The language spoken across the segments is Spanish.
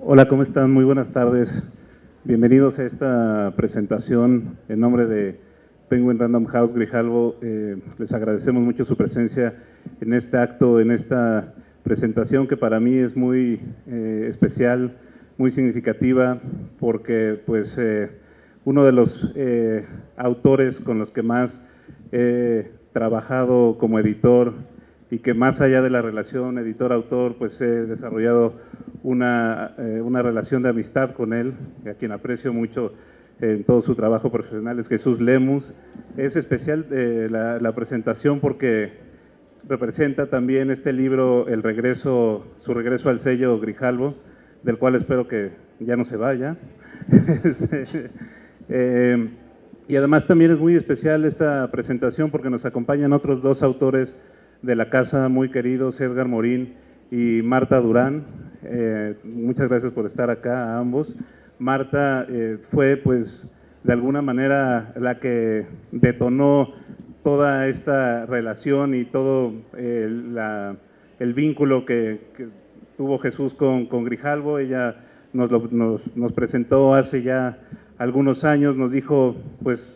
Hola, ¿cómo están? Muy buenas tardes. Bienvenidos a esta presentación en nombre de Penguin Random House Grijalvo. Les agradecemos mucho su presencia en este acto, en esta presentación que para mí es muy especial, muy significativa, porque pues uno de los autores con los que más he trabajado como editor y que más allá de la relación editor-autor, pues he desarrollado una relación de amistad con él, a quien aprecio mucho en todo su trabajo profesional, es Jesús Lemus. Es especial la presentación porque representa también este libro, su regreso al sello Grijalvo, del cual espero que ya no se vaya. Y además también es muy especial esta presentación porque nos acompañan otros dos autores de la casa muy queridos, Edgar Morín y Marta Durán. Muchas gracias por estar acá a ambos. Marta fue pues de alguna manera la que detonó toda esta relación y todo el vínculo que tuvo Jesús con Grijalvo. Ella nos presentó hace ya algunos años, nos dijo pues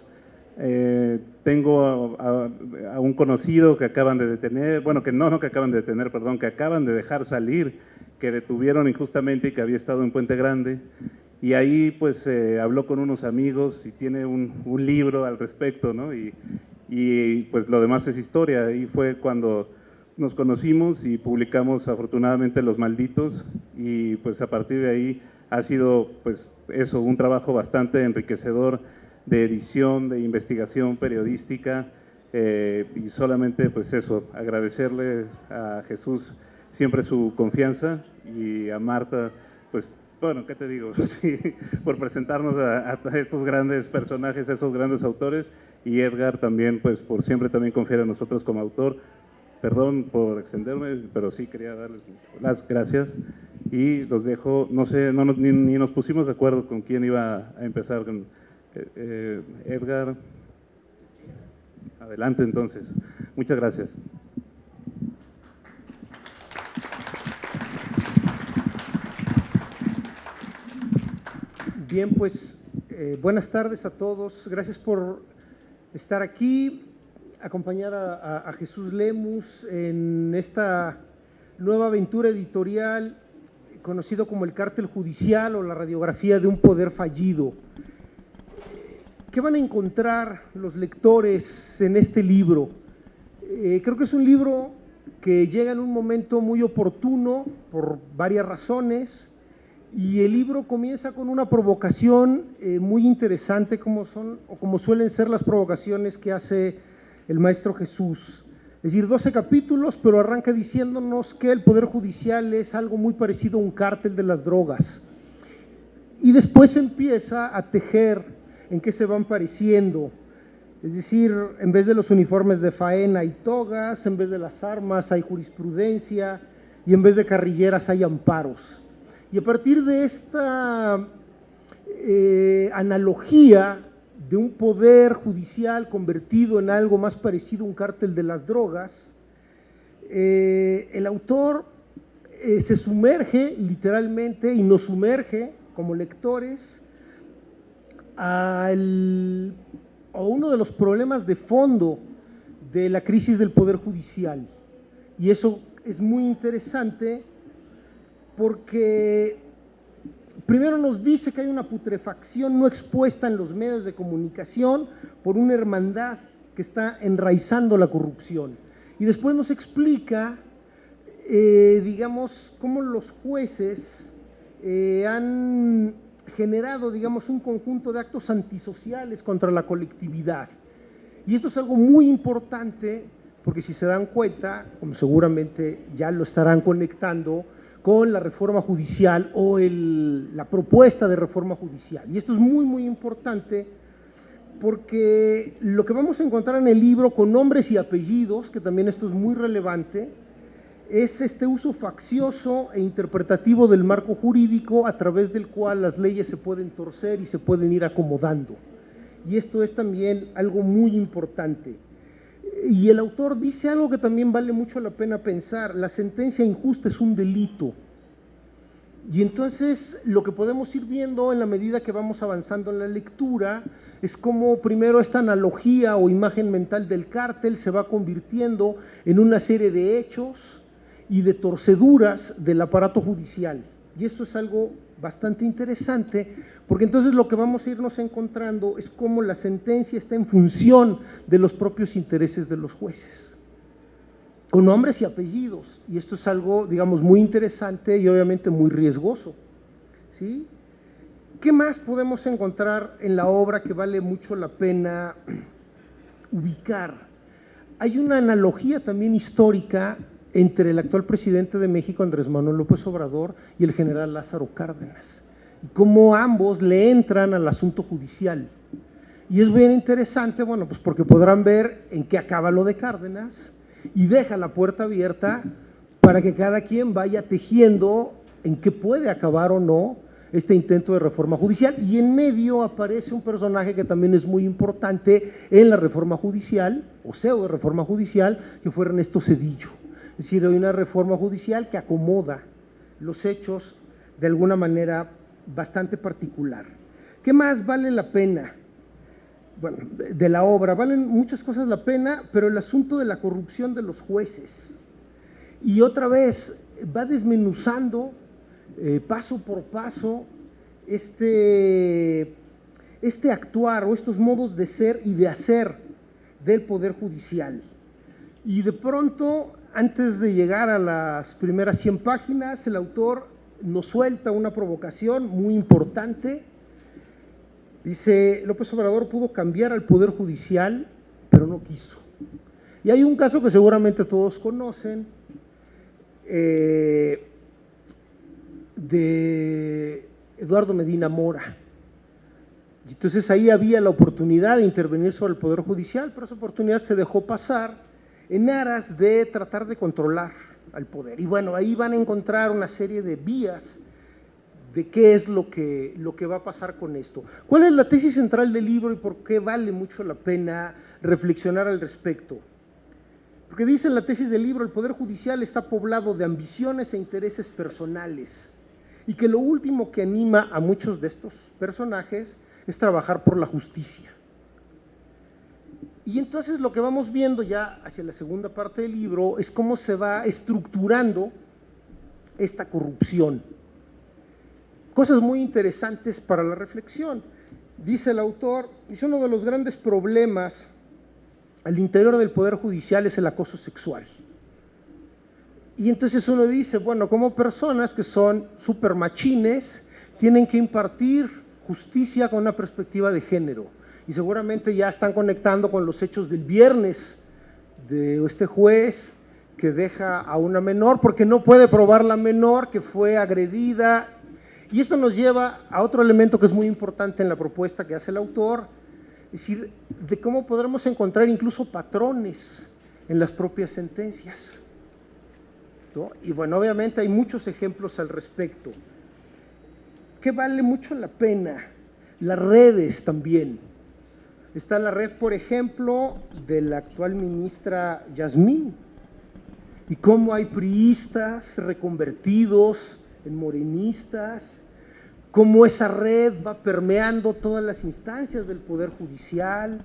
tengo a un conocido que acaban de detener, bueno, que no que acaban de detener, perdón, que acaban de dejar salir, que detuvieron injustamente y que había estado en Puente Grande. Y ahí pues habló con unos amigos y tiene un libro al respecto, ¿no? Y pues lo demás es historia. Ahí fue cuando nos conocimos y publicamos afortunadamente Los Malditos, y pues a partir de ahí ha sido pues eso, un trabajo bastante enriquecedor de edición, de investigación periodística, y solamente pues eso, agradecerle a Jesús siempre su confianza y a Marta, pues bueno, ¿qué te digo? Sí, por presentarnos a estos grandes personajes, a esos grandes autores, y Edgar también pues por siempre también confiar en nosotros como autor. Perdón por extenderme, pero sí quería darles las gracias y los dejo. No sé, ni nos pusimos de acuerdo con quién iba a empezar. Edgar, adelante entonces. Muchas gracias. Bien, pues buenas tardes a todos. Gracias por estar aquí, acompañar a Jesús Lemus en esta nueva aventura editorial conocido como El Cártel Judicial o la radiografía de un poder fallido. ¿Qué van a encontrar los lectores en este libro? Creo que es un libro que llega en un momento muy oportuno por varias razones, y el libro comienza con una provocación muy interesante, como suelen ser las provocaciones que hace el maestro Jesús. Es decir, 12 capítulos, pero arranca diciéndonos que el Poder Judicial es algo muy parecido a un cártel de las drogas. Y después empieza a tejer en qué se van pareciendo. Es decir, en vez de los uniformes de faena hay togas, en vez de las armas hay jurisprudencia, y en vez de carrilleras hay amparos. Y a partir de esta analogía de un poder judicial convertido en algo más parecido a un cártel de las drogas, el autor se sumerge literalmente y nos sumerge como lectores a uno de los problemas de fondo de la crisis del Poder Judicial. Y eso es muy interesante porque primero nos dice que hay una putrefacción no expuesta en los medios de comunicación por una hermandad que está enraizando la corrupción. Y después nos explica, digamos, cómo los jueces han generado, digamos, un conjunto de actos antisociales contra la colectividad. Y esto es algo muy importante porque si se dan cuenta, como seguramente ya lo estarán conectando con la reforma judicial o la propuesta de reforma judicial. Y esto es muy, muy importante porque lo que vamos a encontrar en el libro con nombres y apellidos, que también esto es muy relevante, es este uso faccioso e interpretativo del marco jurídico a través del cual las leyes se pueden torcer y se pueden ir acomodando. Y esto es también algo muy importante. Y el autor dice algo que también vale mucho la pena pensar: la sentencia injusta es un delito. Y entonces lo que podemos ir viendo en la medida que vamos avanzando en la lectura es cómo primero esta analogía o imagen mental del cártel se va convirtiendo en una serie de hechos y de torceduras del aparato judicial. Y eso es algo bastante interesante, porque entonces lo que vamos a irnos encontrando es cómo la sentencia está en función de los propios intereses de los jueces, con nombres y apellidos, y esto es algo, digamos, muy interesante y obviamente muy riesgoso, ¿sí? ¿Qué más podemos encontrar en la obra que vale mucho la pena ubicar? Hay una analogía también histórica entre el actual presidente de México, Andrés Manuel López Obrador, y el general Lázaro Cárdenas, y cómo ambos le entran al asunto judicial. Y es bien interesante, bueno, pues porque podrán ver en qué acaba lo de Cárdenas, y deja la puerta abierta para que cada quien vaya tejiendo en qué puede acabar o no este intento de reforma judicial, y en medio aparece un personaje que también es muy importante en la reforma judicial, o pseudo reforma judicial, que fue Ernesto Zedillo. Es decir, hay una reforma judicial que acomoda los hechos de alguna manera bastante particular. ¿Qué más vale la pena? Bueno, de la obra, valen muchas cosas la pena, pero el asunto de la corrupción de los jueces. Y otra vez va desmenuzando paso por paso este actuar o estos modos de ser y de hacer del Poder Judicial. Y de pronto, antes de llegar a las primeras 100 páginas, el autor nos suelta una provocación muy importante. Dice, López Obrador pudo cambiar al Poder Judicial, pero no quiso. Y hay un caso que seguramente todos conocen, de Eduardo Medina Mora. Entonces ahí había la oportunidad de intervenir sobre el Poder Judicial, pero esa oportunidad se dejó pasar en aras de tratar de controlar al poder. Y bueno, ahí van a encontrar una serie de vías de qué es lo que va a pasar con esto. ¿Cuál es la tesis central del libro y por qué vale mucho la pena reflexionar al respecto? Porque dice en la tesis del libro, el Poder Judicial está poblado de ambiciones e intereses personales, y que lo último que anima a muchos de estos personajes es trabajar por la justicia. Y entonces lo que vamos viendo ya hacia la segunda parte del libro es cómo se va estructurando esta corrupción. Cosas muy interesantes para la reflexión. Dice el autor, dice, uno de los grandes problemas al interior del Poder Judicial es el acoso sexual. Y entonces uno dice, bueno, como personas que son súper machines, tienen que impartir justicia con una perspectiva de género. Y seguramente ya están conectando con los hechos del viernes de este juez que deja a una menor porque no puede probar la menor que fue agredida. Y esto nos lleva a otro elemento que es muy importante en la propuesta que hace el autor, es decir, de cómo podremos encontrar incluso patrones en las propias sentencias, ¿no? Y bueno, obviamente hay muchos ejemplos al respecto. ¿Qué vale mucho la pena? Las redes también. Está la red, por ejemplo, de la actual ministra Yasmín, y cómo hay priistas reconvertidos en morenistas, cómo esa red va permeando todas las instancias del Poder Judicial,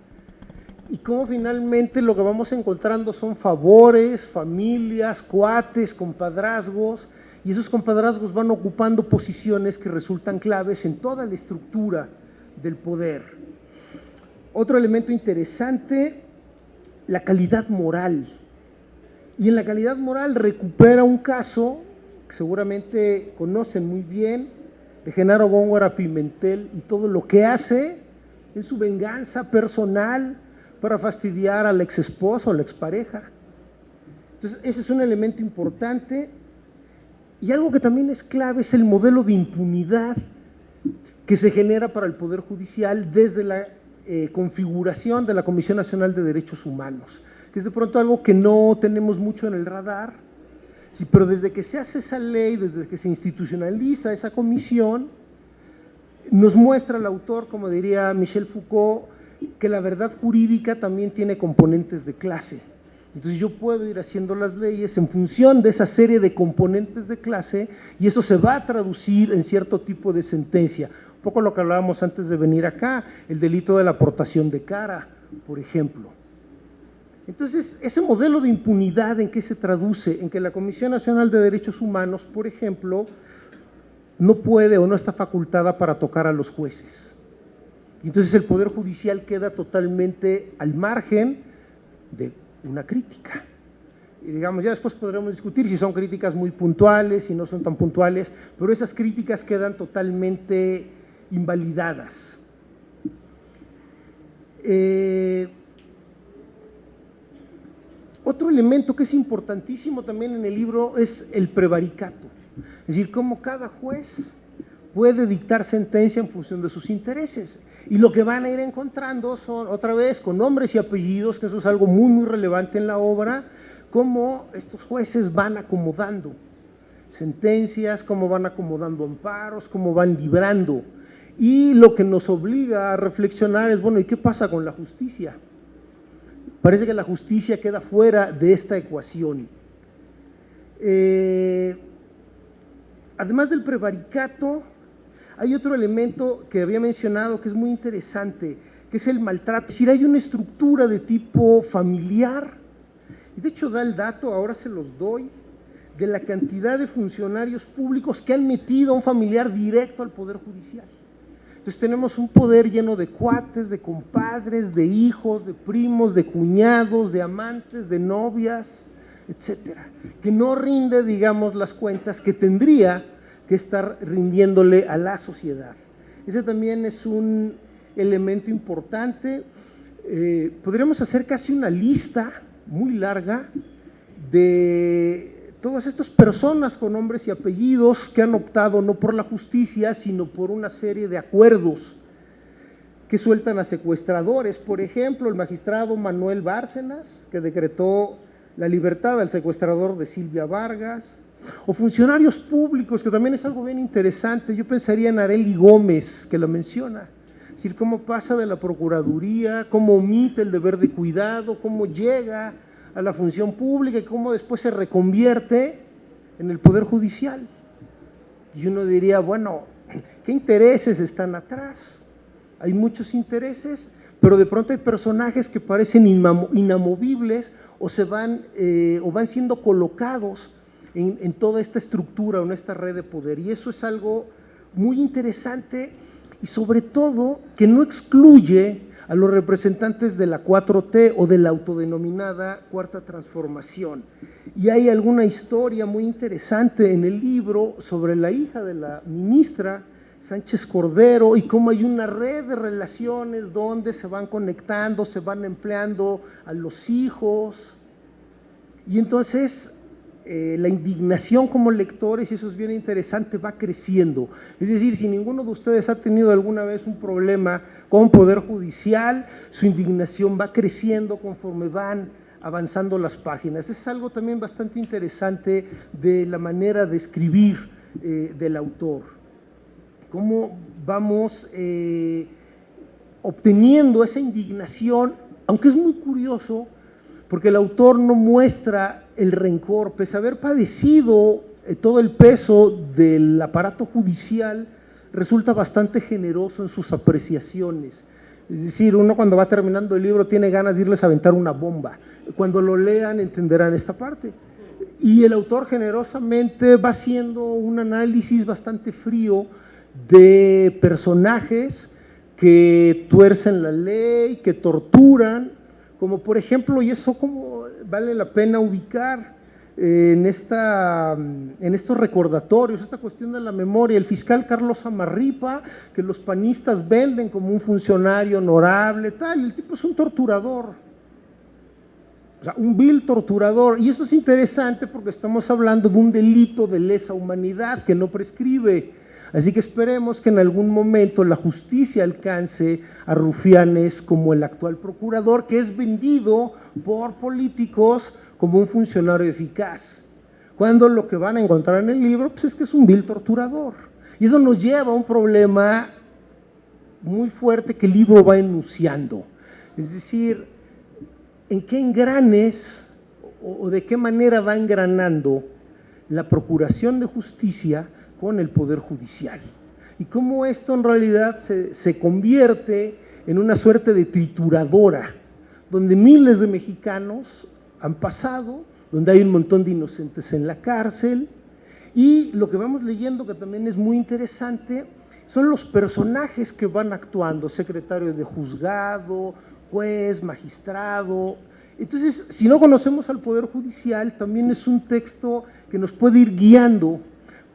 y cómo finalmente lo que vamos encontrando son favores, familias, cuates, compadrazgos, y esos compadrazgos van ocupando posiciones que resultan claves en toda la estructura del poder. Otro elemento interesante, la calidad moral. Y en la calidad moral recupera un caso que seguramente conocen muy bien, de Genaro Góngora Pimentel y todo lo que hace en su venganza personal para fastidiar a la exesposa o la expareja. Entonces, ese es un elemento importante. Y algo que también es clave es el modelo de impunidad que se genera para el Poder Judicial desde la configuración de la Comisión Nacional de Derechos Humanos, que es de pronto algo que no tenemos mucho en el radar, sí, pero desde que se hace esa ley, desde que se institucionaliza esa comisión, nos muestra el autor, como diría Michel Foucault, que la verdad jurídica también tiene componentes de clase, Entonces yo puedo ir haciendo las leyes en función de esa serie de componentes de clase y eso se va a traducir en cierto tipo de sentencia. Un poco lo que hablábamos antes de venir acá, el delito de la aportación de cara, por ejemplo. Entonces, ese modelo de impunidad, ¿en qué se traduce? En que la Comisión Nacional de Derechos Humanos, por ejemplo, no puede o no está facultada para tocar a los jueces. Y entonces el Poder Judicial queda totalmente al margen de una crítica. Y digamos, ya después podremos discutir si son críticas muy puntuales, si no son tan puntuales, pero esas críticas quedan totalmente invalidadas. Otro elemento que es importantísimo también en el libro es el prevaricato, es decir, cómo cada juez puede dictar sentencia en función de sus intereses. Y lo que van a ir encontrando son, otra vez, con nombres y apellidos, que eso es algo muy, muy relevante en la obra, cómo estos jueces van acomodando sentencias, cómo van acomodando amparos, cómo van librando. Y lo que nos obliga a reflexionar es, bueno, ¿y qué pasa con la justicia? Parece que la justicia queda fuera de esta ecuación. Además del prevaricato, hay otro elemento que había mencionado que es muy interesante, que es el maltrato. Es decir, hay una estructura de tipo familiar, y de hecho da el dato, ahora se los doy, de la cantidad de funcionarios públicos que han metido a un familiar directo al Poder Judicial. Entonces tenemos un poder lleno de cuates, de compadres, de hijos, de primos, de cuñados, de amantes, de novias, etcétera, que no rinde, digamos, las cuentas que tendría que estar rindiéndole a la sociedad. Ese también es un elemento importante. Podríamos hacer casi una lista muy larga de todas estas personas con nombres y apellidos que han optado no por la justicia, sino por una serie de acuerdos que sueltan a secuestradores. Por ejemplo, el magistrado Manuel Bárcenas, que decretó la libertad al secuestrador de Silvia Vargas, o funcionarios públicos, que también es algo bien interesante. Yo pensaría en Arely Gómez, que lo menciona, es decir, cómo pasa de la Procuraduría, cómo omite el deber de cuidado, cómo llega a la función pública y cómo después se reconvierte en el Poder Judicial. Y uno diría, bueno, ¿qué intereses están atrás? Hay muchos intereses, pero de pronto hay personajes que parecen inamovibles o van siendo colocados en toda esta estructura o en esta red de poder, y eso es algo muy interesante y sobre todo que no excluye a los representantes de la 4T o de la autodenominada Cuarta Transformación. Y hay alguna historia muy interesante en el libro sobre la hija de la ministra Sánchez Cordero y cómo hay una red de relaciones donde se van conectando, se van empleando a los hijos, y entonces la indignación como lectores, y eso es bien interesante, va creciendo. Es decir, si ninguno de ustedes ha tenido alguna vez un problema con Poder Judicial, su indignación va creciendo conforme van avanzando las páginas. Es algo también bastante interesante de la manera de escribir del autor. Cómo vamos obteniendo esa indignación, aunque es muy curioso, porque el autor no muestra el rencor, pese a haber padecido todo el peso del aparato judicial, resulta bastante generoso en sus apreciaciones. Es decir, uno cuando va terminando el libro tiene ganas de irles a aventar una bomba. Cuando lo lean entenderán esta parte. Y el autor generosamente va haciendo un análisis bastante frío de personajes que tuercen la ley, que torturan, como por ejemplo, y eso como vale la pena ubicar en estos recordatorios, esta cuestión de la memoria, el fiscal Carlos Amarripa, que los panistas venden como un funcionario honorable, tal, el tipo es un torturador, o sea, un vil torturador, y eso es interesante porque estamos hablando de un delito de lesa humanidad que no prescribe. Así que esperemos que en algún momento la justicia alcance a rufianes como el actual procurador, que es vendido por políticos como un funcionario eficaz, cuando lo que van a encontrar en el libro pues es que es un vil torturador. Y eso nos lleva a un problema muy fuerte que el libro va enunciando. Es decir, ¿en qué engranes o de qué manera va engranando la Procuración de Justicia con el Poder Judicial. Y cómo esto en realidad se convierte en una suerte de trituradora, donde miles de mexicanos han pasado, donde hay un montón de inocentes en la cárcel, y lo que vamos leyendo, que también es muy interesante, son los personajes que van actuando: secretario de juzgado, juez, magistrado. Entonces, si no conocemos al Poder Judicial, también es un texto que nos puede ir guiando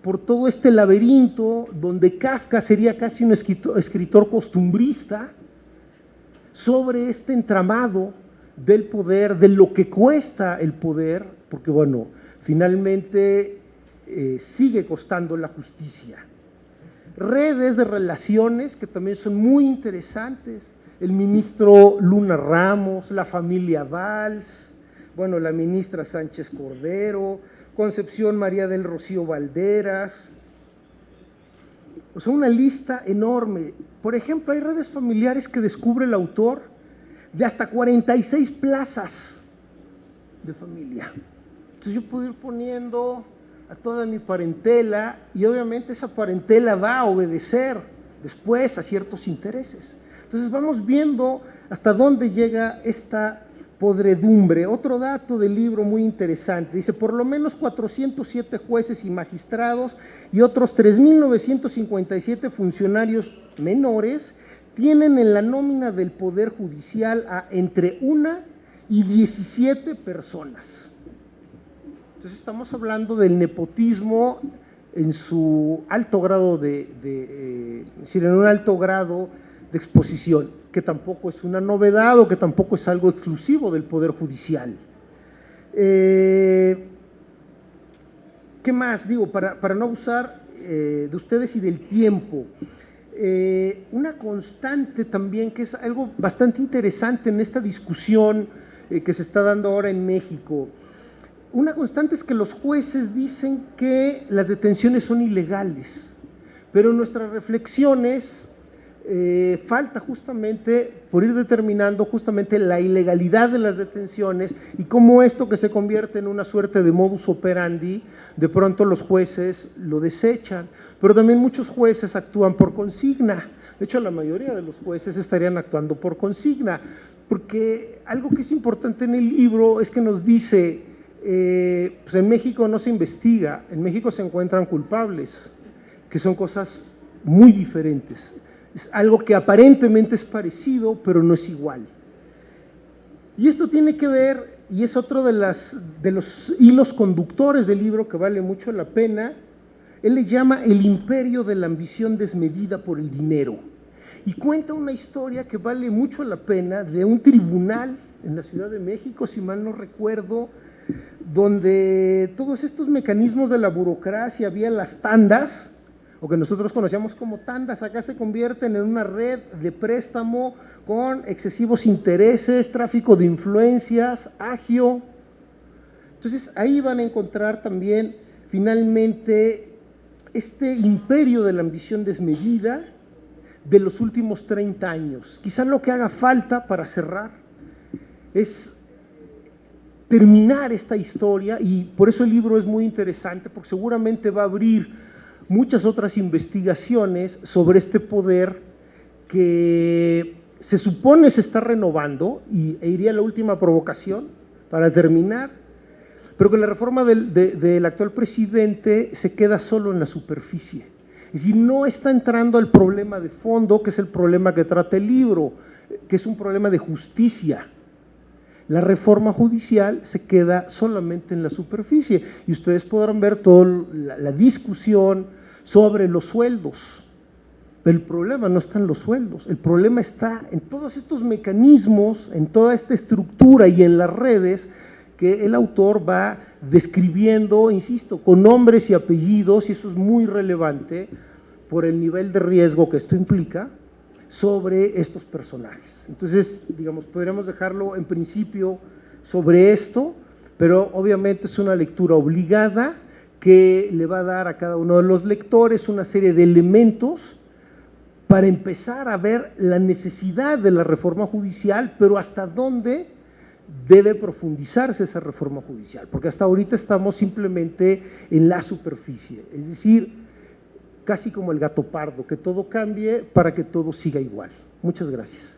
por todo este laberinto, donde Kafka sería casi un escritor costumbrista, sobre este entramado del poder, de lo que cuesta el poder, porque bueno, finalmente sigue costando la justicia. Redes de relaciones que también son muy interesantes: el ministro Luna Ramos, la familia Valls, bueno, la ministra Sánchez Cordero, Concepción María del Rocío Valderas. O sea, una lista enorme. Por ejemplo, hay redes familiares que descubre el autor de hasta 46 plazas de familia. Entonces yo puedo ir poniendo a toda mi parentela, y obviamente esa parentela va a obedecer después a ciertos intereses. Entonces vamos viendo hasta dónde llega esta podredumbre. Otro dato del libro muy interesante, dice: por lo menos 407 jueces y magistrados y otros 3.957 funcionarios menores tienen en la nómina del Poder Judicial a entre 1 y 17 personas. Entonces estamos hablando del nepotismo en su alto grado en un alto grado de exposición, que tampoco es una novedad o que tampoco es algo exclusivo del Poder Judicial. ¿Qué más? Digo, para no abusar de ustedes y del tiempo, una constante también, que es algo bastante interesante en esta discusión que se está dando ahora en México. Una constante es que los jueces dicen que las detenciones son ilegales, pero en nuestras reflexiones falta justamente por ir determinando justamente la ilegalidad de las detenciones y cómo esto, que se convierte en una suerte de modus operandi, de pronto los jueces lo desechan, pero también muchos jueces actúan por consigna. De hecho, la mayoría de los jueces estarían actuando por consigna, porque algo que es importante en el libro es que nos dice, pues en México no se investiga, en México se encuentran culpables, que son cosas muy diferentes. Es algo que aparentemente es parecido, pero no es igual. Y esto tiene que ver, y es otro de los hilos conductores del libro que vale mucho la pena. Él le llama el imperio de la ambición desmedida por el dinero. Y cuenta una historia que vale mucho la pena, de un tribunal en la Ciudad de México, si mal no recuerdo, donde todos estos mecanismos de la burocracia, había las tandas, o que nosotros conocíamos como tandas, acá se convierten en una red de préstamo con excesivos intereses, tráfico de influencias, agio. Entonces ahí van a encontrar también finalmente este imperio de la ambición desmedida de los últimos 30 años. Quizás lo que haga falta para cerrar es terminar esta historia, y por eso el libro es muy interesante, porque seguramente va a abrir muchas otras investigaciones sobre este poder que se supone se está renovando, e iría a la última provocación para terminar, pero que la reforma del actual presidente se queda solo en la superficie. Es decir, no está entrando al problema de fondo, que es el problema que trata el libro, que es un problema de justicia. La reforma judicial se queda solamente en la superficie, y ustedes podrán ver toda la discusión sobre los sueldos. Pero el problema no está en los sueldos, el problema está en todos estos mecanismos, en toda esta estructura y en las redes que el autor va describiendo, insisto, con nombres y apellidos, y eso es muy relevante por el nivel de riesgo que esto implica sobre estos personajes. Entonces, digamos, podríamos dejarlo en principio sobre esto, pero obviamente es una lectura obligada que le va a dar a cada uno de los lectores una serie de elementos para empezar a ver la necesidad de la reforma judicial, pero hasta dónde debe profundizarse esa reforma judicial, porque hasta ahorita estamos simplemente en la superficie, es decir, casi como el gato pardo, que todo cambie para que todo siga igual. Muchas gracias.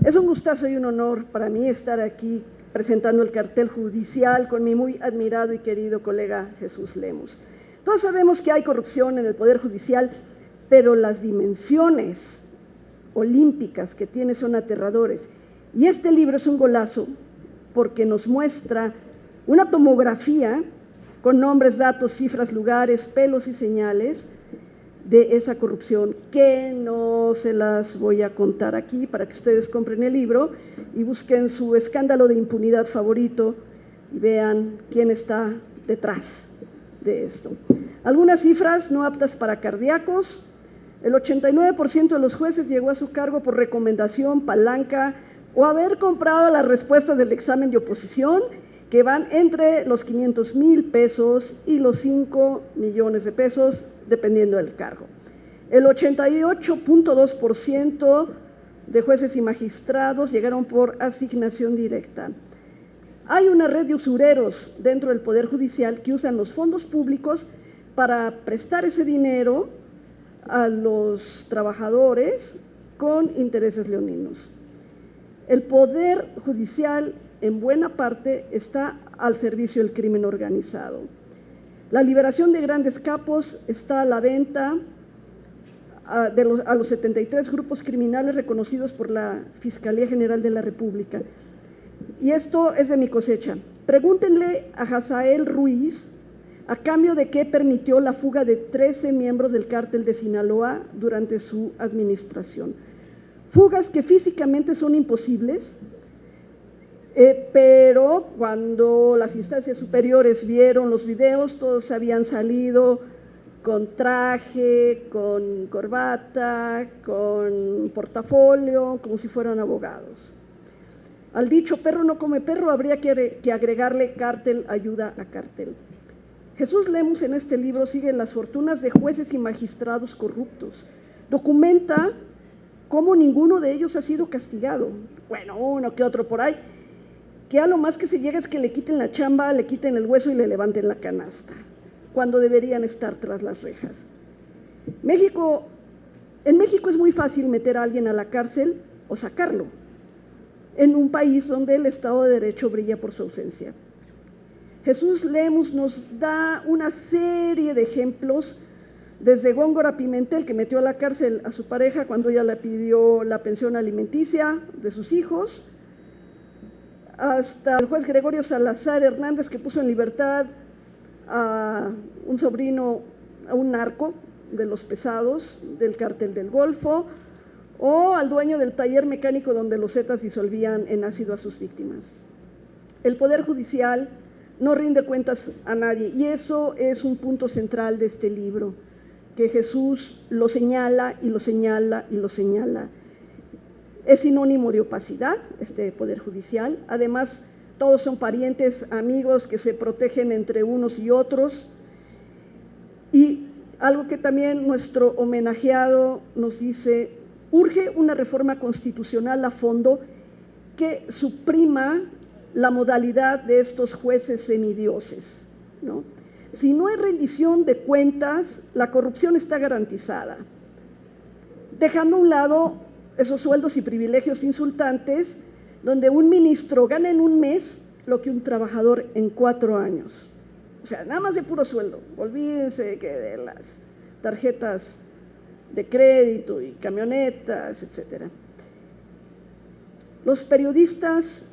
Es un gustazo y un honor para mí estar aquí presentando el cartel judicial con mi muy admirado y querido colega Jesús Lemus. Todos sabemos que hay corrupción en el Poder Judicial, pero las dimensiones olímpicas que tiene son aterradores. Y este libro es un golazo porque nos muestra una tomografía con nombres, datos, cifras, lugares, pelos y señales de esa corrupción, que no se las voy a contar aquí para que ustedes compren el libro y busquen su escándalo de impunidad favorito y vean quién está detrás de esto. Algunas cifras no aptas para cardíacos: el 89% de los jueces llegó a su cargo por recomendación, palanca o haber comprado las respuestas del examen de oposición, que van entre los 500,000 pesos y los 5 millones de pesos, dependiendo del cargo. El 88.2% de jueces y magistrados llegaron por asignación directa. Hay una red de usureros dentro del Poder Judicial que usan los fondos públicos para prestar ese dinero a los trabajadores con intereses leoninos. El Poder Judicial, en buena parte, está al servicio del crimen organizado. La liberación de grandes capos está a la venta a los 73 grupos criminales reconocidos por la Fiscalía General de la República. Y esto es de mi cosecha. Pregúntenle a Hazael Ruiz a cambio de qué permitió la fuga de 13 miembros del cártel de Sinaloa durante su administración. Fugas que físicamente son imposibles, pero cuando las instancias superiores vieron los videos, todos habían salido con traje, con corbata, con portafolio, como si fueran abogados. Al dicho perro no come perro habría que agregarle cártel ayuda a cártel. Jesús Lemus en este libro sigue las fortunas de jueces y magistrados corruptos. Documenta cómo ninguno de ellos ha sido castigado. Bueno, uno que otro por ahí, que a lo más que se llega es que le quiten la chamba, le quiten el hueso y le levanten la canasta, cuando deberían estar tras las rejas. En México es muy fácil meter a alguien a la cárcel o sacarlo, en un país donde el Estado de Derecho brilla por su ausencia. Jesús Lemus nos da una serie de ejemplos, desde Góngora Pimentel, que metió a la cárcel a su pareja cuando ella le pidió la pensión alimenticia de sus hijos, hasta el juez Gregorio Salazar Hernández, que puso en libertad a un sobrino, a un narco de los pesados del cártel del Golfo, o al dueño del taller mecánico donde los Zetas disolvían en ácido a sus víctimas. El Poder Judicial no rinde cuentas a nadie, y eso es un punto central de este libro, que Jesús lo señala y lo señala y lo señala. Es sinónimo de opacidad este Poder Judicial. Además, todos son parientes, amigos que se protegen entre unos y otros. Y algo que también nuestro homenajeado nos dice: urge una reforma constitucional a fondo que suprima la modalidad de estos jueces semidioses, ¿no? Si no hay rendición de cuentas, la corrupción está garantizada, dejando a un lado esos sueldos y privilegios insultantes, donde un ministro gana en un mes lo que un trabajador en 4 años. O sea, nada más de puro sueldo. Olvídense que de las tarjetas de crédito y camionetas, etcétera. Los periodistas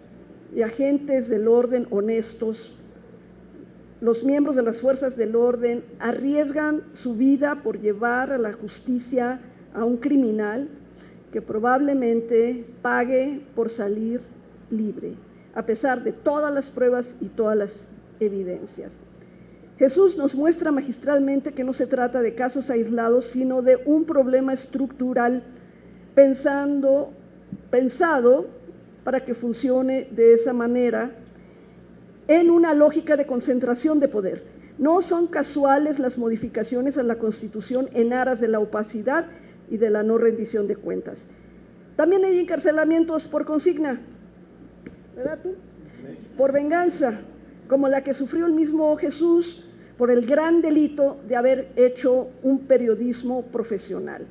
y agentes del orden honestos, los miembros de las fuerzas del orden, arriesgan su vida por llevar a la justicia a un criminal que probablemente pague por salir libre, a pesar de todas las pruebas y todas las evidencias. Jesús nos muestra magistralmente que no se trata de casos aislados, sino de un problema estructural pensado para que funcione de esa manera, en una lógica de concentración de poder. No son casuales las modificaciones a la Constitución en aras de la opacidad y de la no rendición de cuentas. También hay encarcelamientos por consigna, ¿verdad tú? Por venganza, como la que sufrió el mismo Jesús por el gran delito de haber hecho un periodismo profesional,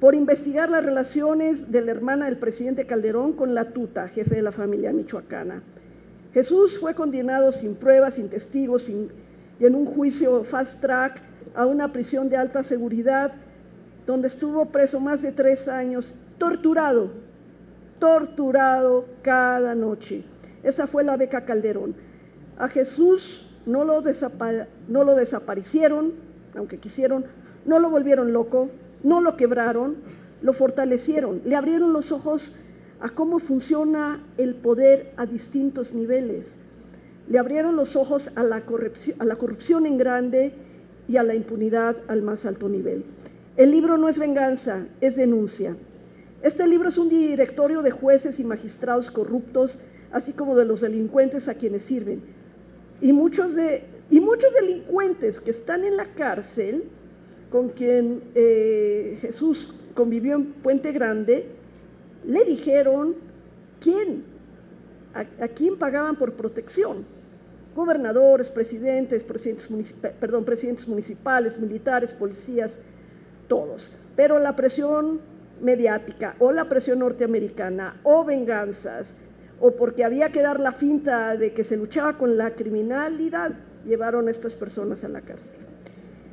por investigar las relaciones de la hermana del presidente Calderón con la tuta, jefe de la familia michoacana. Jesús fue condenado sin pruebas, sin testigos, y en un juicio fast track a una prisión de alta seguridad, donde estuvo preso más de 3 años, torturado cada noche. Esa fue la beca Calderón. A Jesús no lo desaparecieron, aunque quisieron, no lo volvieron loco, no lo quebraron, lo fortalecieron, le abrieron los ojos a cómo funciona el poder a distintos niveles. Le abrieron los ojos a la corrupción en grande y a la impunidad al más alto nivel. El libro no es venganza, es denuncia. Este libro es un directorio de jueces y magistrados corruptos, así como de los delincuentes a quienes sirven. Y muchos delincuentes que están en la cárcel, con quien Jesús convivió en Puente Grande, le dijeron a quién pagaban por protección. Gobernadores, presidentes municipales, militares, policías, todos. Pero la presión mediática o la presión norteamericana o venganzas o porque había que dar la finta de que se luchaba con la criminalidad, llevaron a estas personas a la cárcel.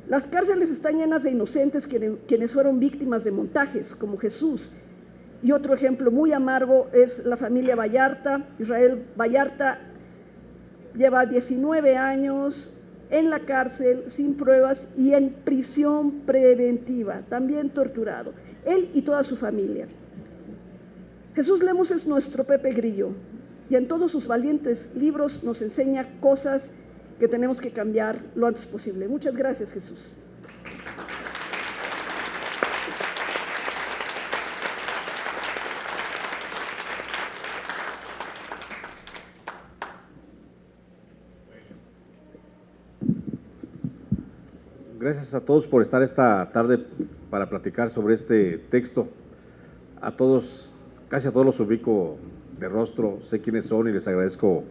Las cárceles están llenas de inocentes quienes fueron víctimas de montajes, como Jesús. Y otro ejemplo muy amargo es la familia Vallarta. Israel Vallarta lleva 19 años en la cárcel, sin pruebas y en prisión preventiva, también torturado, él y toda su familia. Jesús Lemus es nuestro Pepe Grillo y en todos sus valientes libros nos enseña cosas que tenemos que cambiar lo antes posible. Muchas gracias, Jesús. Gracias a todos por estar esta tarde para platicar sobre este texto. A todos, casi a todos los ubico de rostro, sé quiénes son y les agradezco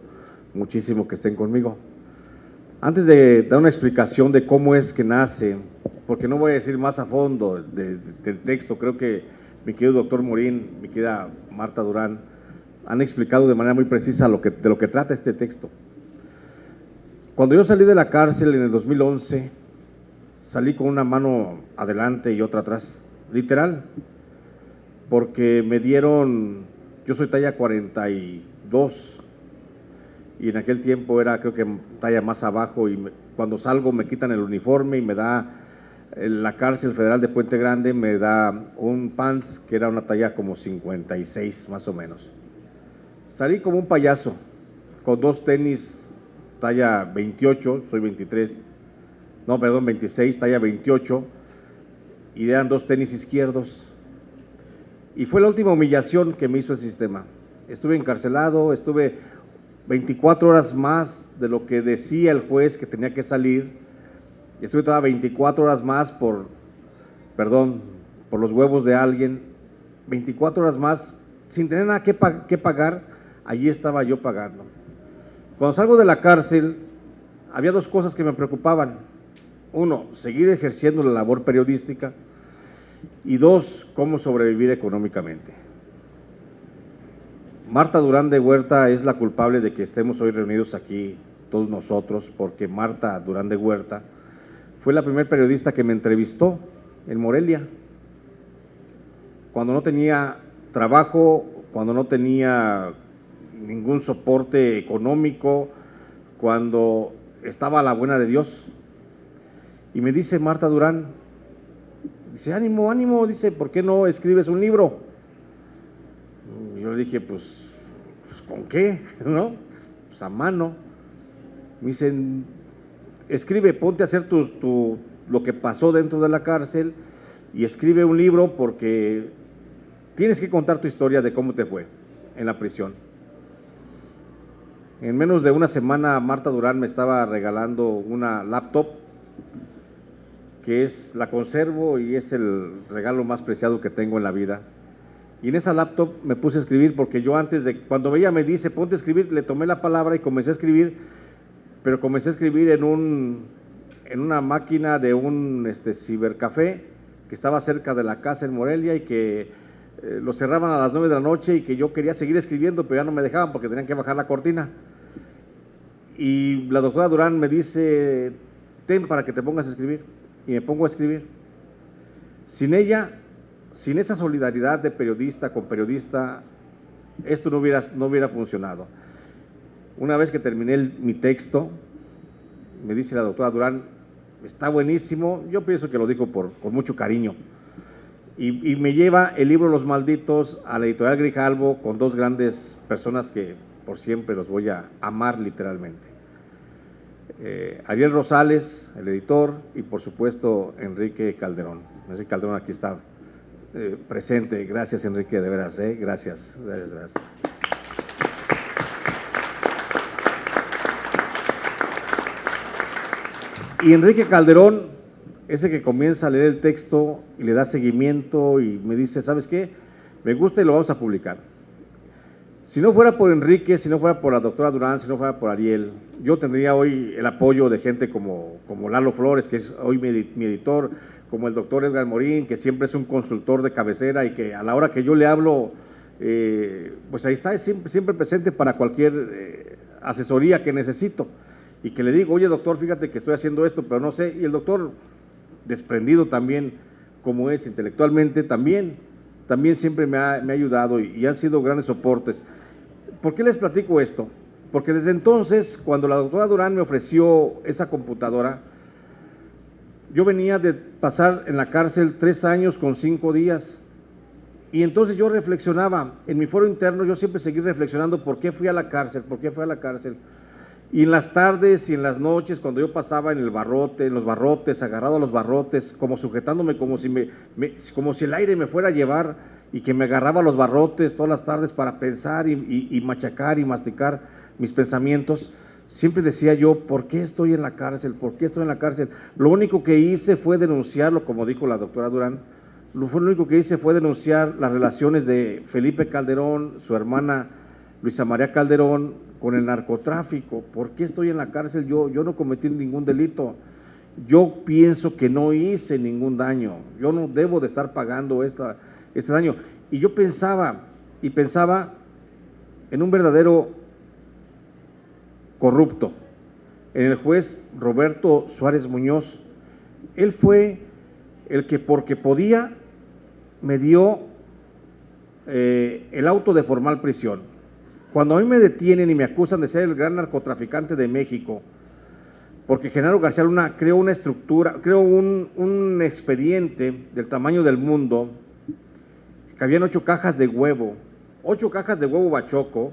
muchísimo que estén conmigo. Antes de dar una explicación de cómo es que nace, porque no voy a decir más a fondo del texto, creo que mi querido doctor Morín, mi querida Marta Durán, han explicado de manera muy precisa de lo que trata este texto. Cuando yo salí de la cárcel en el 2011, salí con una mano adelante y otra atrás, literal, porque me dieron, yo soy talla 42 y en aquel tiempo era creo que talla más abajo y cuando salgo me quitan el uniforme y me da la cárcel federal de Puente Grande, me da un pants que era una talla como 56 más o menos. Salí como un payaso, con 2 tenis talla 28, soy 26, talla 28, y eran 2 tenis izquierdos. Y fue la última humillación que me hizo el sistema. Estuve encarcelado, estuve 24 horas más de lo que decía el juez que tenía que salir. Estuve todas 24 horas más por los huevos de alguien. 24 horas más, sin tener nada que pagar, allí estaba yo pagando. Cuando salgo de la cárcel, había 2 cosas que me preocupaban. 1, seguir ejerciendo la labor periodística y 2, cómo sobrevivir económicamente. Marta Durán de Huerta es la culpable de que estemos hoy reunidos aquí todos nosotros, porque Marta Durán de Huerta fue la primer periodista que me entrevistó en Morelia, cuando no tenía trabajo, cuando no tenía ningún soporte económico, cuando estaba a la buena de Dios. Y me dice Marta Durán, dice, ánimo, ánimo, dice, ¿por qué no escribes un libro? Y yo le dije, pues ¿con qué? ¿No? Pues a mano. Me dicen, escribe, ponte a hacer lo que pasó dentro de la cárcel y escribe un libro porque tienes que contar tu historia de cómo te fue en la prisión. En menos de una semana Marta Durán me estaba regalando una laptop, que la conservo y es el regalo más preciado que tengo en la vida. Y en esa laptop me puse a escribir, porque yo antes de, cuando ella me dice, ponte a escribir, le tomé la palabra y comencé a escribir, pero comencé a escribir en una máquina de un cibercafé que estaba cerca de la casa en Morelia y que lo cerraban a las 9 de la noche y que yo quería seguir escribiendo, pero ya no me dejaban porque tenían que bajar la cortina. Y la doctora Durán me dice, ten para que te pongas a escribir, y me pongo a escribir. Sin ella, sin esa solidaridad de periodista con periodista, esto no hubiera funcionado. Una vez que terminé mi texto, me dice la doctora Durán, está buenísimo, yo pienso que lo dijo con mucho cariño, y me lleva el libro Los Malditos a la editorial Grijalvo con dos grandes personas que por siempre los voy a amar literalmente. Ariel Rosales, el editor, y por supuesto Enrique Calderón. Enrique Calderón aquí está presente. Gracias, Enrique, de veras, gracias. Y Enrique Calderón, ese que comienza a leer el texto y le da seguimiento y me dice, ¿sabes qué? Me gusta y lo vamos a publicar. Si no fuera por Enrique, si no fuera por la doctora Durán, si no fuera por Ariel, yo tendría hoy el apoyo de gente como Lalo Flores, que es hoy mi editor, como el doctor Edgar Morín, que siempre es un consultor de cabecera y que a la hora que yo le hablo, pues ahí está, siempre presente para cualquier asesoría que necesito. Y que le digo, oye doctor, fíjate que estoy haciendo esto, pero no sé. Y el doctor, desprendido también, como es intelectualmente, también siempre me ha ayudado y han sido grandes soportes. ¿Por qué les platico esto? Porque desde entonces, cuando la doctora Durán me ofreció esa computadora, yo venía de pasar en la cárcel 3 años con 5 días, y entonces yo reflexionaba, en mi foro interno yo siempre seguí reflexionando por qué fui a la cárcel, y en las tardes y en las noches, cuando yo pasaba en los barrotes, agarrado a los barrotes, como sujetándome, como si el aire me fuera a llevar, y que me agarraba a los barrotes todas las tardes para pensar y machacar y masticar mis pensamientos, siempre decía yo, ¿por qué estoy en la cárcel? ¿Por qué estoy en la cárcel? Lo único que hice fue denunciarlo, como dijo la doctora Durán, lo único que hice fue denunciar las relaciones de Felipe Calderón, su hermana Luisa María Calderón, con el narcotráfico. ¿Por qué estoy en la cárcel? Yo no cometí ningún delito, yo pienso que no hice ningún daño, yo no debo de estar pagando este daño. Y yo pensaba en un verdadero corrupto, en el juez Roberto Suárez Muñoz. Él fue el que, porque podía, me dio el auto de formal prisión. Cuando a mí me detienen y me acusan de ser el gran narcotraficante de México, porque Genaro García Luna creó una estructura, creó un expediente del tamaño del mundo, que habían 8 cajas de huevo, 8 cajas de huevo bachoco.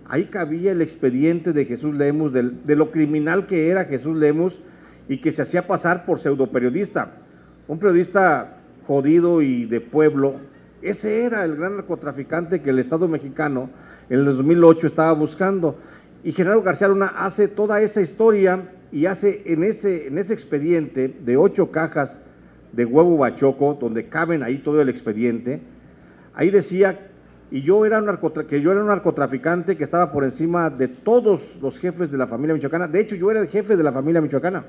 Ahí cabía el expediente de Jesús Lemus, de lo criminal que era Jesús Lemus, y que se hacía pasar por pseudoperiodista, un periodista jodido y de pueblo. Ese era el gran narcotraficante que el Estado mexicano en el 2008 estaba buscando. Y Genaro García Luna hace toda esa historia y hace en ese expediente de 8 cajas de huevo bachoco, donde caben ahí todo el expediente, ahí decía que yo era un narcotraficante que estaba por encima de todos los jefes de la familia michoacana. De hecho, yo era el jefe de la familia michoacana.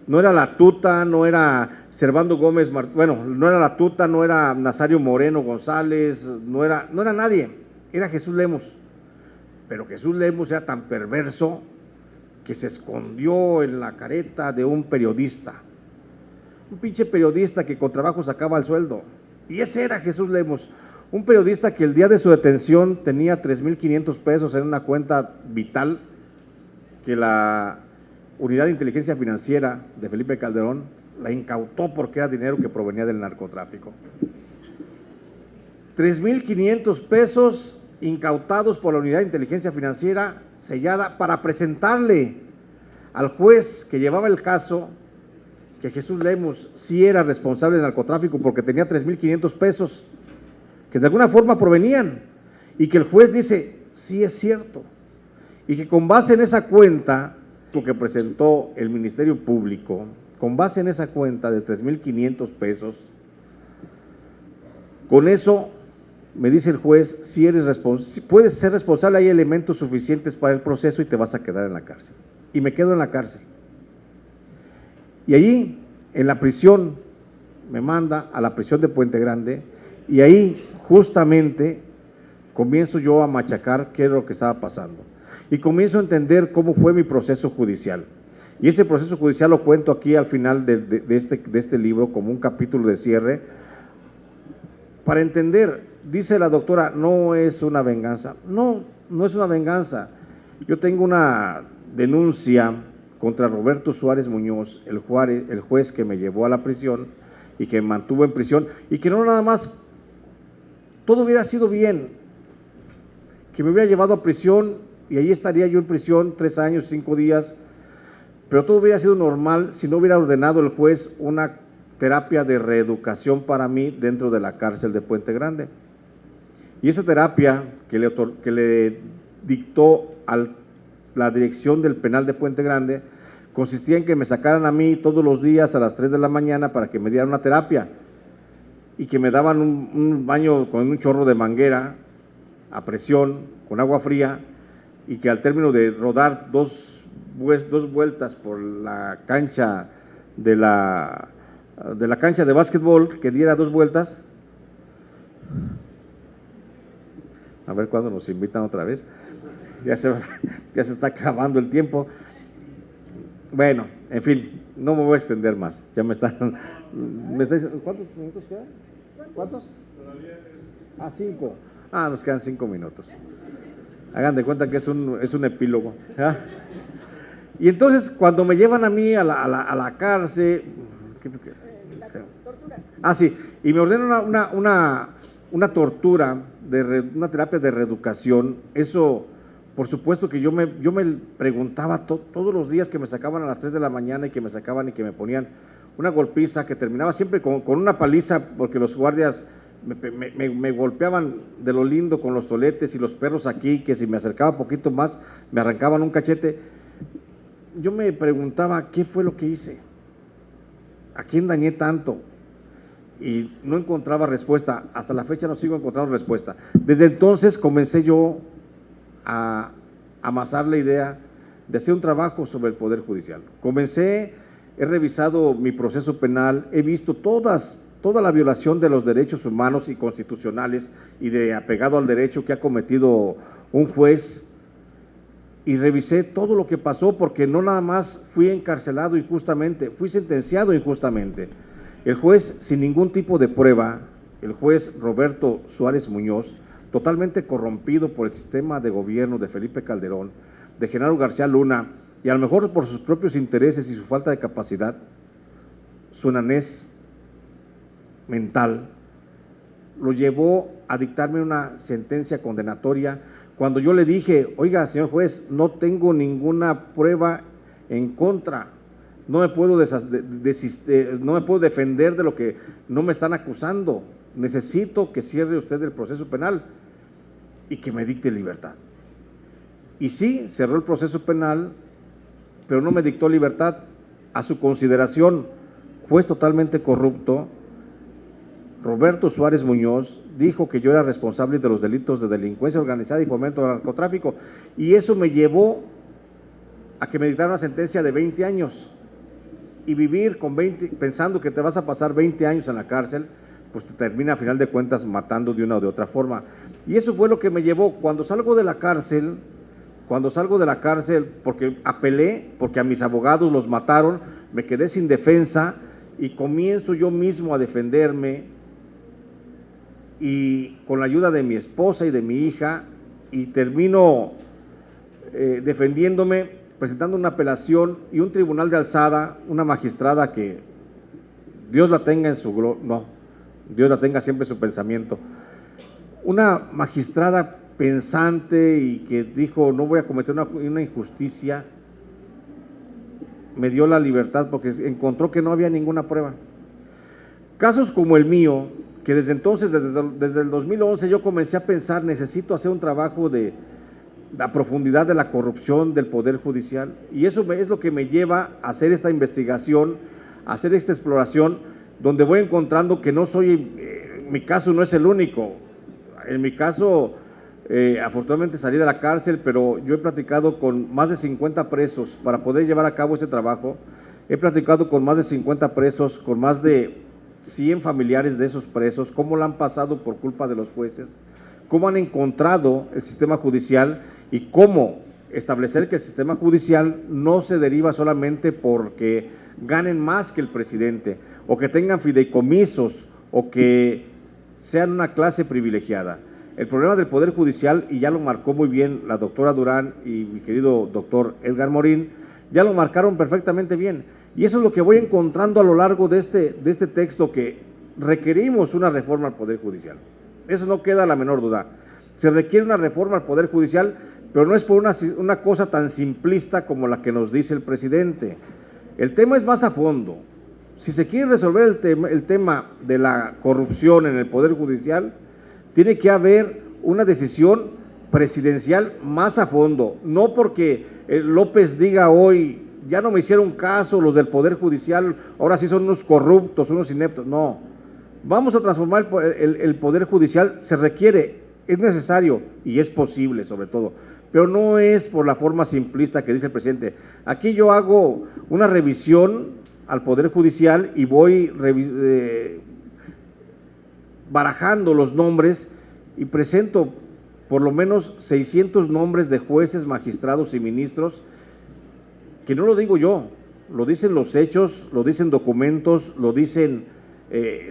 No era la tuta, no era Servando Gómez, no era la tuta, no era Nazario Moreno González, no era nadie, era Jesús Lemus. Pero Jesús Lemus era tan perverso que se escondió en la careta de un periodista, un pinche periodista que con trabajo sacaba el sueldo. Y ese era Jesús Lemus, un periodista que el día de su detención tenía 3,500 pesos en una cuenta vital que la Unidad de Inteligencia Financiera de Felipe Calderón la incautó porque era dinero que provenía del narcotráfico. 3,500 pesos incautados por la Unidad de Inteligencia Financiera, sellada, para presentarle al juez que llevaba el caso que Jesús Lemus sí era responsable del narcotráfico porque tenía 3,500 pesos que de alguna forma provenían, y que el juez dice, sí es cierto. y que con base en esa cuenta que presentó el Ministerio Público, con base en esa cuenta de 3,500 pesos, con eso me dice el juez, si puedes ser responsable, hay elementos suficientes para el proceso y te vas a quedar en la cárcel. Y me quedo en la cárcel. Y allí, en la prisión, me manda a la prisión de Puente Grande, y ahí justamente comienzo yo a machacar qué es lo que estaba pasando. Y comienzo a entender cómo fue mi proceso judicial. Y ese proceso judicial lo cuento aquí al final de este libro como un capítulo de cierre, para entender. Dice la doctora, no es una venganza. No, no es una venganza. Yo tengo una denuncia contra Roberto Suárez Muñoz, el juez que me llevó a la prisión y que me mantuvo en prisión, y que no nada más, todo hubiera sido bien, que me hubiera llevado a prisión y ahí estaría yo en prisión 3 años, 5 días, pero todo hubiera sido normal si no hubiera ordenado el juez una terapia de reeducación para mí dentro de la cárcel de Puente Grande. Y esa terapia que le dictó a la dirección del penal de Puente Grande consistía en que me sacaran a mí todos los días a las 3 de la mañana para que me dieran una terapia y que me daban un baño con un chorro de manguera a presión, con agua fría, y que al término de rodar dos vueltas por la cancha de la cancha de básquetbol, que diera 2 vueltas. A ver cuándo nos invitan otra vez. Ya se está acabando el tiempo. Bueno, en fin, no me voy a extender más. Ya me está diciendo, ¿cuántos minutos quedan? ¿Cuántos? 5. Nos quedan 5 minutos. Hagan de cuenta que es un epílogo. ¿Ah? Y entonces, cuando me llevan a mí a la cárcel, sí, y me ordenan una tortura, una terapia de reeducación. Eso, por supuesto que yo me preguntaba todos los días que me sacaban a las 3 de la mañana y que me sacaban y que me ponían una golpiza que terminaba siempre con una paliza, porque los guardias me golpeaban de lo lindo con los toletes, y los perros aquí, que si me acercaba un poquito más me arrancaban un cachete. Yo me preguntaba, ¿qué fue lo que hice? ¿A quién dañé tanto? Y no encontraba respuesta. Hasta la fecha no sigo encontrando respuesta. Desde entonces comencé yo a amasar la idea de hacer un trabajo sobre el Poder Judicial. He revisado mi proceso penal, he visto toda la violación de los derechos humanos y constitucionales y de apegado al derecho que ha cometido un juez, y revisé todo lo que pasó, porque no nada más fui encarcelado injustamente, fui sentenciado injustamente. El juez, sin ningún tipo de prueba, el juez Roberto Suárez Muñoz, totalmente corrompido por el sistema de gobierno de Felipe Calderón, de Genaro García Luna, y a lo mejor por sus propios intereses y su falta de capacidad, su nanez mental, lo llevó a dictarme una sentencia condenatoria, cuando yo le dije, oiga, señor juez, no tengo ninguna prueba en contra, no me puedo defender de lo que no me están acusando, necesito que cierre usted el proceso penal y que me dicte libertad. Y sí, cerró el proceso penal, pero no me dictó libertad. A su consideración, juez totalmente corrupto, Roberto Suárez Muñoz dijo que yo era responsable de los delitos de delincuencia organizada y fomento al narcotráfico, y eso me llevó a que me dictara una sentencia de 20 años, y vivir con 20, pensando que te vas a pasar 20 años en la cárcel, pues te termina a final de cuentas matando de una o de otra forma. Y eso fue lo que me llevó, cuando salgo de la cárcel, porque apelé, porque a mis abogados los mataron, me quedé sin defensa, y comienzo yo mismo a defenderme, y con la ayuda de mi esposa y de mi hija, y termino defendiéndome, presentando una apelación, y un tribunal de alzada, una magistrada que Dios la tenga en su gloria, no, Dios la tenga siempre en su pensamiento, una magistrada pensante y que dijo, no voy a cometer una injusticia, me dio la libertad porque encontró que no había ninguna prueba. Casos como el mío, que desde entonces, desde el 2011, yo comencé a pensar, necesito hacer un trabajo de la profundidad de la corrupción del Poder Judicial, y eso es lo que me lleva a hacer esta investigación, a hacer esta exploración, donde voy encontrando que no soy, mi caso no es el único. En mi caso, afortunadamente salí de la cárcel, pero yo he platicado con más de 50 presos para poder llevar a cabo este trabajo. He platicado con más de 50 presos, con más de 100 familiares de esos presos, cómo la han pasado por culpa de los jueces, cómo han encontrado el sistema judicial y cómo establecer que el sistema judicial no se deriva solamente porque ganen más que el presidente, o que tengan fideicomisos, o que sean una clase privilegiada. El problema del Poder Judicial, y ya lo marcó muy bien la doctora Durán y mi querido doctor Edgar Morín, ya lo marcaron perfectamente bien. Y eso es lo que voy encontrando a lo largo de este texto, que requerimos una reforma al Poder Judicial. Eso no queda la menor duda. Se requiere una reforma al Poder Judicial, pero no es por una cosa tan simplista como la que nos dice el presidente. El tema es más a fondo. Si se quiere resolver el tema de la corrupción en el Poder Judicial, tiene que haber una decisión presidencial más a fondo, no porque López diga hoy, ya no me hicieron caso los del Poder Judicial, ahora sí son unos corruptos, unos ineptos. No, vamos a transformar el Poder Judicial, se requiere, es necesario y es posible sobre todo, pero no es por la forma simplista que dice el presidente. Aquí yo hago una revisión al Poder Judicial y voy barajando los nombres y presento por lo menos 600 nombres de jueces, magistrados y ministros, que no lo digo yo, lo dicen los hechos, lo dicen documentos, lo dicen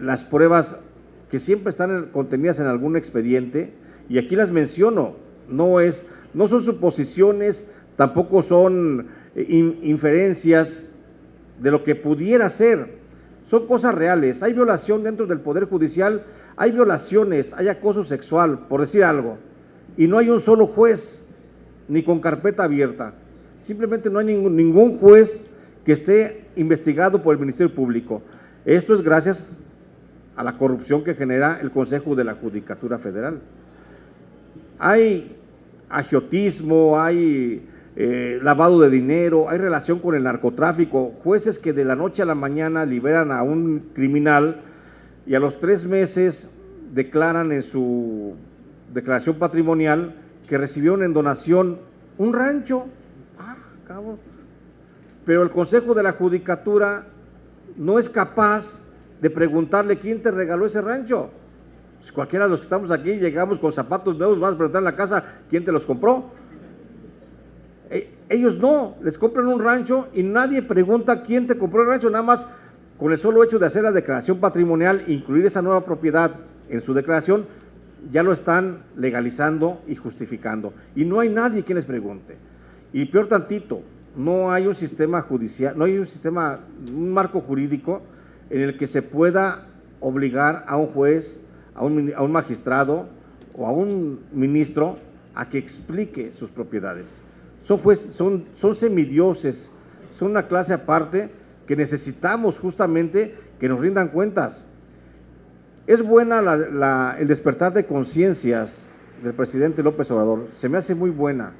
las pruebas que siempre están contenidas en algún expediente, y aquí las menciono. No son suposiciones, tampoco son inferencias de lo que pudiera ser, son cosas reales. Hay violación dentro del Poder Judicial, hay violaciones, hay acoso sexual, por decir algo, y no hay un solo juez, ni con carpeta abierta. Simplemente no hay ningún juez que esté investigado por el Ministerio Público. Esto es gracias a la corrupción que genera el Consejo de la Judicatura Federal. Hay agiotismo, hay lavado de dinero, hay relación con el narcotráfico, jueces que de la noche a la mañana liberan a un criminal y a los 3 meses declaran en su declaración patrimonial que recibieron en donación un rancho. Cabrón. Pero el Consejo de la Judicatura no es capaz de preguntarle quién te regaló ese rancho. Pues cualquiera de los que estamos aquí llegamos con zapatos nuevos, vas a preguntar en la casa quién te los compró. Ellos no, les compran un rancho y nadie pregunta quién te compró el rancho, nada más con el solo hecho de hacer la declaración patrimonial, incluir esa nueva propiedad en su declaración, ya lo están legalizando y justificando. Y no hay nadie quien les pregunte. Y peor tantito, no hay un sistema judicial, no hay un marco jurídico en el que se pueda obligar a un juez, a un magistrado o a un ministro a que explique sus propiedades. Son semidioses, son una clase aparte que necesitamos justamente que nos rindan cuentas. Es buena el despertar de conciencias del presidente López Obrador, se me hace muy buena,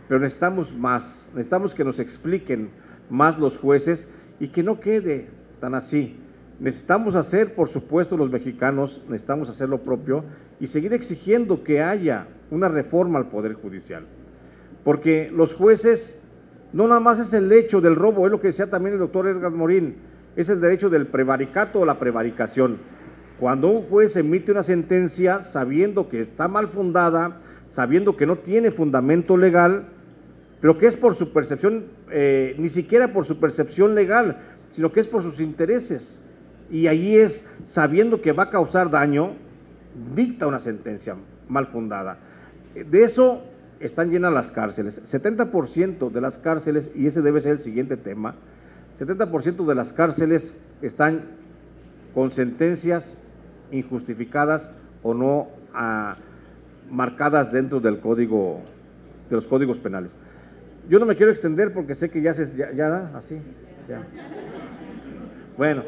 pero necesitamos más, necesitamos que nos expliquen más los jueces y que no quede tan así. Necesitamos hacer, por supuesto, los mexicanos, necesitamos hacer lo propio y seguir exigiendo que haya una reforma al Poder Judicial, porque los jueces no nada más es el hecho del robo, es lo que decía también el doctor Edgar Morín, es el derecho del prevaricato o la prevaricación. Cuando un juez emite una sentencia sabiendo que está mal fundada, sabiendo que no tiene fundamento legal, pero que es por su percepción, ni siquiera por su percepción legal, sino que es por sus intereses, y ahí es, sabiendo que va a causar daño, dicta una sentencia mal fundada. De eso están llenas las cárceles, 70% de las cárceles, y ese debe ser el siguiente tema, 70% de las cárceles están con sentencias injustificadas o no marcadas dentro del código, de los códigos penales. Yo no me quiero extender porque sé que ya así, ya. Bueno,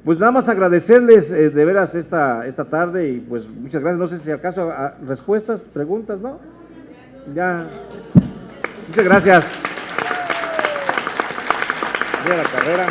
pues nada más agradecerles de veras esta tarde y pues muchas gracias. No sé si acaso respuestas, preguntas, ¿no? Ya. Muchas gracias. Voy a la carrera.